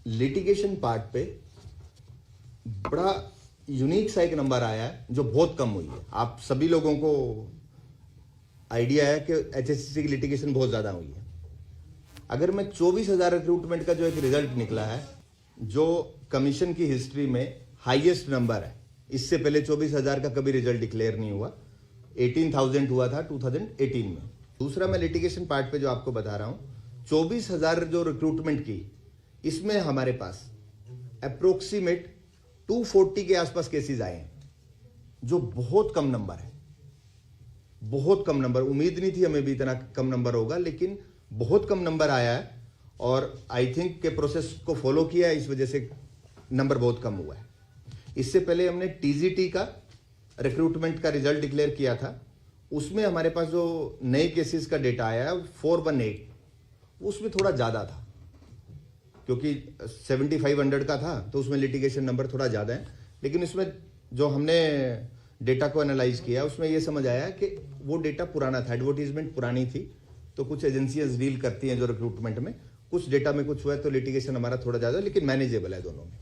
Litigation part पे बड़ा unique सा एक नंबर आया है जो बहुत कम हुई है। आप सभी लोगों को आइडिया है कि एचएससीसी की लिटिगेशन बहुत ज़्यादा हुई है। अगर मैं 24,000 रिक्रूटमेंट का जो एक रिजल्ट निकला है, जो कमीशन की हिस्ट्री में हाईएस्ट नंबर है, इससे पहले 24,000 का कभी रिजल्ट डिक्लेयर नहीं हुआ। 18,000 हुआ था 2018 में। दूसरा, मैं लिटिगेशन पार्ट पे जो आपको बता रहा हूं, 24,000 जो रिक्रूटमेंट की, इसमें हमारे पास अप्रोक्सीमेट 240 के आसपास केसेस आए हैं, जो बहुत कम नंबर है। बहुत कम नंबर, उम्मीद नहीं थी हमें भी इतना कम नंबर होगा, लेकिन बहुत कम नंबर आया है। और आई थिंक के प्रोसेस को फॉलो किया है, इस वजह से नंबर बहुत कम हुआ है। इससे पहले हमने टीजीटी का रिक्रूटमेंट का रिजल्ट डिक्लेयर किया था, उसमें हमारे पास जो नए केसेस का डेटा आया है 418, उसमें थोड़ा ज़्यादा था, क्योंकि 7500 का था तो उसमें लिटिगेशन नंबर थोड़ा ज़्यादा है। लेकिन उसमें जो हमने डेटा को एनालाइज किया, उसमें ये समझ आया कि वो डेटा पुराना था, एडवर्टीजमेंट पुरानी थी। तो कुछ एजेंसियां डील करती हैं जो रिक्रूटमेंट में, कुछ डेटा में कुछ हुआ है, तो लिटिगेशन हमारा थोड़ा ज़्यादा, लेकिन मैनेजेबल है दोनों में।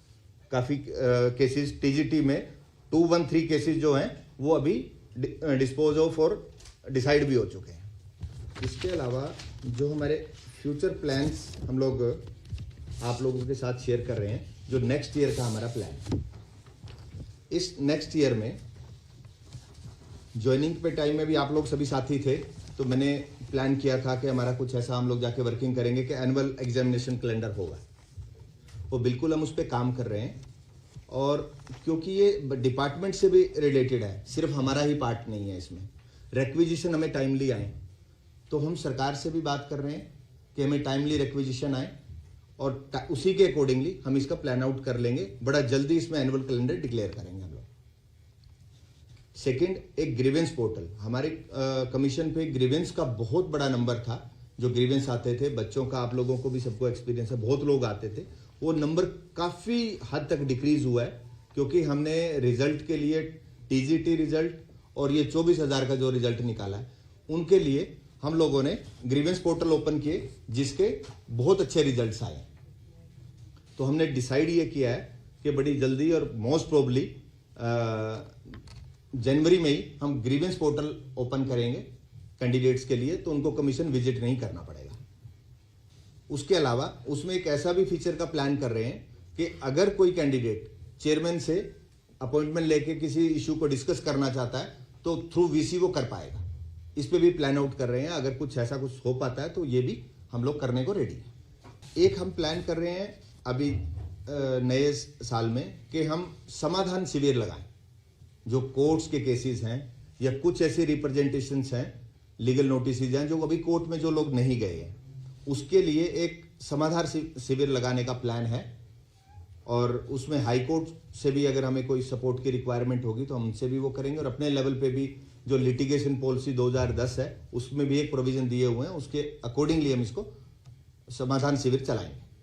काफ़ी केसेस टीजीटी में 213 केसेस जो हैं वो अभी डिस्पोज ऑफ और डिसाइड भी हो चुके हैं। इसके अलावा जो हमारे फ्यूचर प्लान्स हम लोग आप लोगों के साथ शेयर कर रहे हैं, जो नेक्स्ट ईयर का हमारा प्लान, इस नेक्स्ट ईयर में ज्वाइनिंग पे टाइम में भी आप लोग सभी साथी थे, तो मैंने प्लान किया था कि हमारा कुछ ऐसा हम लोग जाके वर्किंग करेंगे कि एनुअल एग्जामिनेशन कैलेंडर होगा। वो बिल्कुल हम उस पर काम कर रहे हैं, और क्योंकि ये डिपार्टमेंट से भी रिलेटेड है, सिर्फ हमारा ही पार्ट नहीं है इसमें। रिक्विजिशन हमें टाइमली आए, तो हम सरकार से भी बात कर रहे हैं कि हमें टाइमली रिक्विजिशन आए, और उसी के अकॉर्डिंगली हम इसका प्लान आउट कर लेंगे। बड़ा जल्दी इसमें एनुअल कैलेंडर डिक्लेयर करेंगे हम लोग। सेकंड, एक ग्रीवेंस पोर्टल। हमारे कमीशन पे ग्रीवेंस का बहुत बड़ा नंबर था, जो ग्रीवेंस आते थे बच्चों का, आप लोगों को भी सबको एक्सपीरियंस है, बहुत लोग आते थे। वो नंबर काफ़ी हद तक डिक्रीज हुआ है, क्योंकि हमने रिजल्ट के लिए टीजीटी रिजल्ट और ये 24,000 का जो रिजल्ट निकाला है, उनके लिए हम लोगों ने ग्रीवेंस पोर्टल ओपन किए, जिसके बहुत अच्छे रिजल्ट्स आए। तो हमने डिसाइड ये किया है कि बड़ी जल्दी और मोस्ट प्रोबली जनवरी में ही हम ग्रीवेंस पोर्टल ओपन करेंगे कैंडिडेट्स के लिए, तो उनको कमीशन विजिट नहीं करना पड़ेगा। उसके अलावा उसमें एक ऐसा भी फीचर का प्लान कर रहे हैं कि अगर कोई कैंडिडेट चेयरमैन से अपॉइंटमेंट लेके किसी इशू को डिस्कस करना चाहता है, तो थ्रू वीसी वो कर पाएगा। इस पे भी प्लान आउट कर रहे हैं। अगर कुछ ऐसा कुछ हो पाता है तो ये भी हम लोग करने को रेडी हैं। एक हम प्लान कर रहे हैं अभी नए साल में कि हम समाधान शिविर लगाएं। जो कोर्ट्स के केसेस हैं या कुछ ऐसे रिप्रेजेंटेशंस हैं, लीगल नोटिस हैं, जो अभी कोर्ट में जो लोग नहीं गए हैं, उसके लिए एक समाधान शिविर लगाने का प्लान है। और उसमें हाई कोर्ट से भी अगर हमें कोई सपोर्ट की रिक्वायरमेंट होगी तो हम उनसे भी वो करेंगे। और अपने लेवल पे भी जो लिटिगेशन पॉलिसी 2010 है, उसमें भी एक प्रोविजन दिए हुए हैं, उसके अकॉर्डिंगली हम इसको समाधान शिविर चलाएंगे।